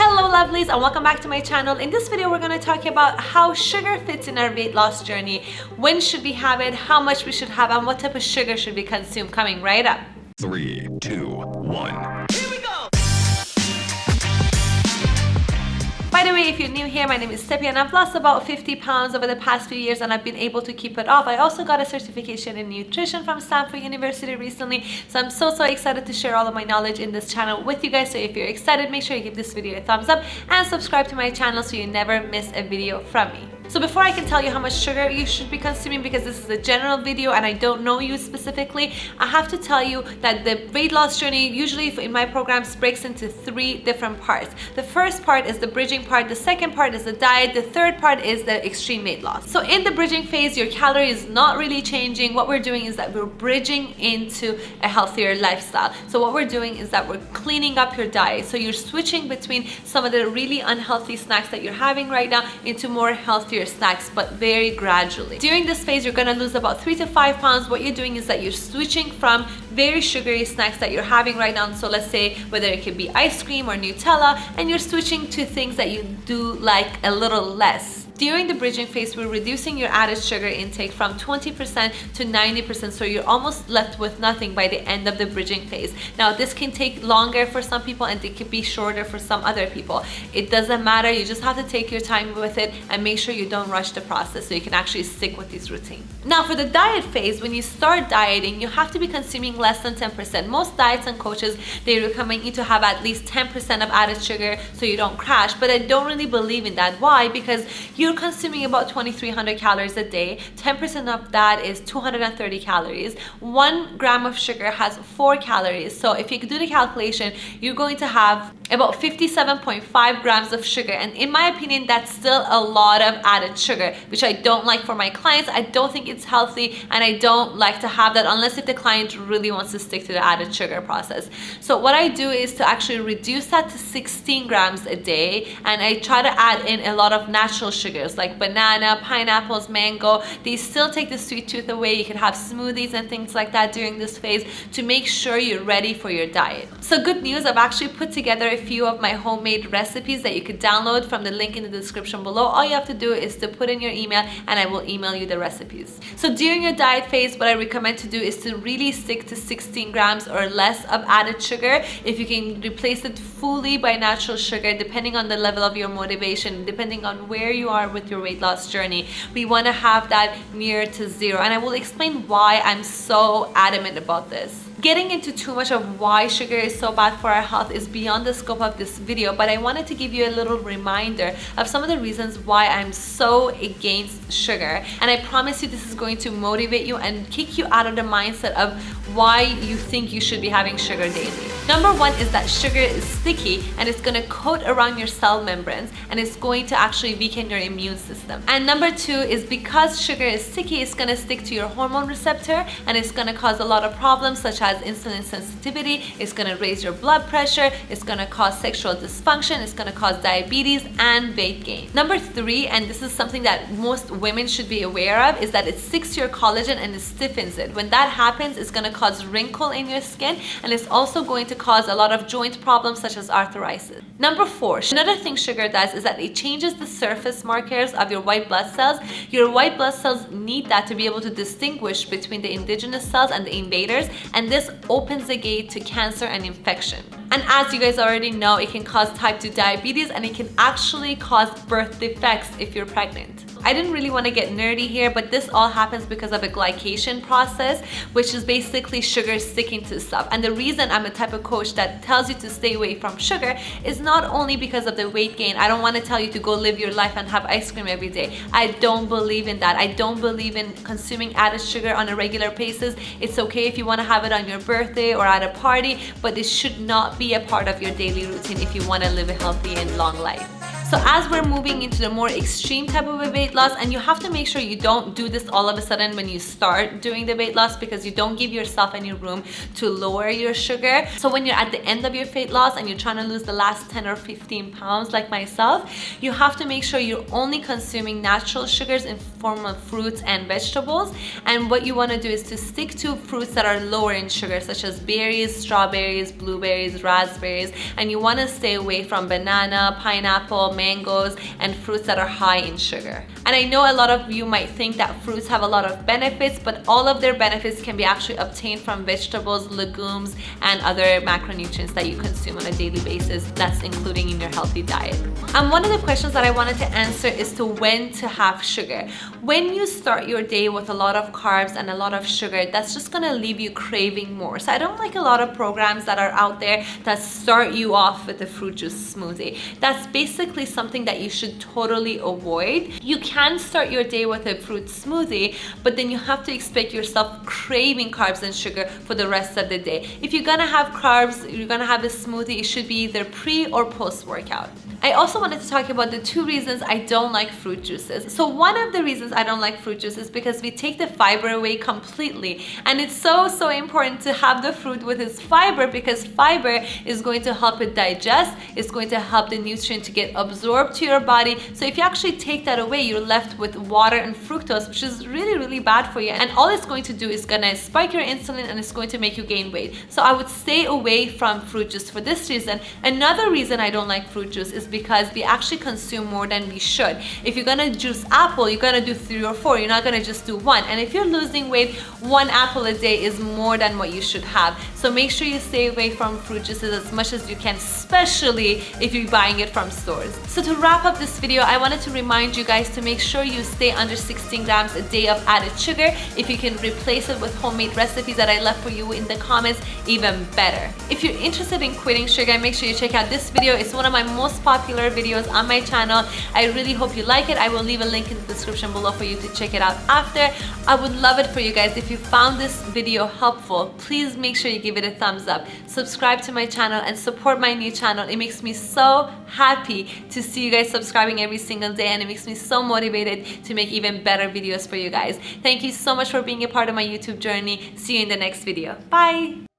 Hello lovelies and welcome back to my channel. In this video we're going to talk about how sugar fits in our weight loss journey, when should we have it, how much we should have, and what type of sugar should we consume. Coming right up. 3, 2, 1. By the way, if you're new here, my name is Sepi and I've lost about 50 pounds over the past few years and I've been able to keep it off. I also got a certification in nutrition from Stanford University recently, so I'm so excited to share all of my knowledge in this channel with you guys. So if you're excited, make sure you give this video a thumbs up and subscribe to my channel so you never miss a video from me. So before I can tell you how much sugar you should be consuming, because this is a general video and I don't know you specifically, I have to tell you that the weight loss journey usually in my programs breaks into 3 different parts. The first part is the bridging part, the second part is the diet, the third part is the extreme weight loss. So in the bridging phase, your calorie is not really changing. What we're doing is that we're bridging into a healthier lifestyle. So what we're doing is that we're cleaning up your diet. So you're switching between some of the really unhealthy snacks that you're having right now into more healthier snacks, but very gradually. During this phase, you're gonna lose about 3 to 5 pounds. What you're doing is that you're switching from very sugary snacks that you're having right now. So let's say whether it could be ice cream or Nutella, and you're switching to things that you do like a little less. During the bridging phase, we're reducing your added sugar intake from 20% to 90%, so you're almost left with nothing by the end of the bridging phase. Now, this can take longer for some people and it could be shorter for some other people. It doesn't matter, you just have to take your time with it and make sure you don't rush the process so you can actually stick with this routine. Now, for the diet phase, when you start dieting, you have to be consuming less than 10%. Most diets and coaches, they recommend you to have at least 10% of added sugar so you don't crash, but I don't really believe in that. Why? Because you're consuming about 2,300 calories a day. 10% of that is 230 calories. 1 gram of sugar has 4 calories. So if you do the calculation, you're going to have about 57.5 grams of sugar. And in my opinion, that's still a lot of added sugar, which I don't like for my clients. I don't think it's healthy and I don't like to have that unless if the client really wants to stick to the added sugar process. So what I do is to actually reduce that to 16 grams a day, and I try to add in a lot of natural sugars like banana, pineapples, mango. They still take the sweet tooth away. You can have smoothies and things like that during this phase to make sure you're ready for your diet. So good news, I've actually put together a few of my homemade recipes that you could download from the link in the description below. All you have to do is to put in your email and I will email you the recipes. So during your diet phase, what I recommend to do is to really stick to 16 grams or less of added sugar. If you can replace it fully by natural sugar, depending on the level of your motivation, depending on where you are with your weight loss journey, we want to have that near to 0. And I will explain why I'm so adamant about this. Getting into too much of why sugar is so bad for our health is beyond the scope of this video, but I wanted to give you a little reminder of some of the reasons why I'm so against sugar. And I promise you this is going to motivate you and kick you out of the mindset of why you think you should be having sugar daily. Number 1 is that sugar is sticky and it's going to coat around your cell membranes and it's going to actually weaken your immune system. And number 2 is because sugar is sticky, it's going to stick to your hormone receptor and it's going to cause a lot of problems such as insulin sensitivity. It's going to raise your blood pressure, it's going to cause sexual dysfunction, it's going to cause diabetes and weight gain. Number 3, and this is something that most women should be aware of, is that it sticks to your collagen and it stiffens it. When that happens, it's going to cause wrinkle in your skin and it's also going to cause a lot of joint problems such as arthritis. Number 4, another thing sugar does is that it changes the surface markers of your white blood cells. Your white blood cells need that to be able to distinguish between the indigenous cells and the invaders, and this opens the gate to cancer and infection. And as you guys already know, it can cause type 2 diabetes and it can actually cause birth defects if you're pregnant. I didn't really want to get nerdy here, but this all happens because of a glycation process, which is basically sugar sticking to stuff. And the reason I'm a type of coach that tells you to stay away from sugar is not only because of the weight gain. I don't want to tell you to go live your life and have ice cream every day. I don't believe in that. I don't believe in consuming added sugar on a regular basis. It's okay if you want to have it on your birthday or at a party, but it should not be a part of your daily routine if you want to live a healthy and long life. So as we're moving into the more extreme type of a weight loss, and you have to make sure you don't do this all of a sudden when you start doing the weight loss, because you don't give yourself any room to lower your sugar. So when you're at the end of your weight loss and you're trying to lose the last 10 or 15 pounds like myself, you have to make sure you're only consuming natural sugars in form of fruits and vegetables. And what you want to do is to stick to fruits that are lower in sugar, such as berries, strawberries, blueberries, raspberries, and you want to stay away from banana, pineapple, mangoes, and fruits that are high in sugar. And I know a lot of you might think that fruits have a lot of benefits, but all of their benefits can be actually obtained from vegetables, legumes, and other macronutrients that you consume on a daily basis. That's including in your healthy diet. And one of the questions that I wanted to answer is to when to have sugar. When you start your day with a lot of carbs and a lot of sugar, that's just gonna leave you craving more. So I don't like a lot of programs that are out there that start you off with a fruit juice smoothie. That's basically something that you should totally avoid. You can start your day with a fruit smoothie, but then you have to expect yourself craving carbs and sugar for the rest of the day. If you're gonna have carbs, you're gonna have a smoothie, it should be either pre or post workout. I also wanted to talk about the 2 reasons I don't like fruit juices. So one of the reasons I don't like fruit juice is because we take the fiber away completely. And it's so important to have the fruit with its fiber, because fiber is going to help it digest, it's going to help the nutrient to get absorbed to your body. So if you actually take that away, you're left with water and fructose, which is really bad for you. And all it's going to do is gonna spike your insulin and it's going to make you gain weight. So I would stay away from fruit juice for this reason. Another reason I don't like fruit juice is because we actually consume more than we should. If you're gonna juice apple, you're gonna do 3 or 4. You're not gonna just do 1. And if you're losing weight, 1 apple a day is more than what you should have. So make sure you stay away from fruit juices as much as you can, especially if you're buying it from stores. So to wrap up this video, I wanted to remind you guys to make sure you stay under 16 grams a day of added sugar. If you can replace it with homemade recipes that I left for you in the comments, even better. If you're interested in quitting sugar, make sure you check out this video. It's one of my most popular videos on my channel. I really hope you like it. I will leave a link in the description below for you to check it out after. I would love it for you guys. If you found this video helpful, please make sure you give it a thumbs up. Subscribe to my channel and support my new channel. It makes me so happy to see you guys subscribing every single day, and it makes me so motivated to make even better videos for you guys. Thank you so much for being a part of my YouTube journey. See you in the next video. Bye!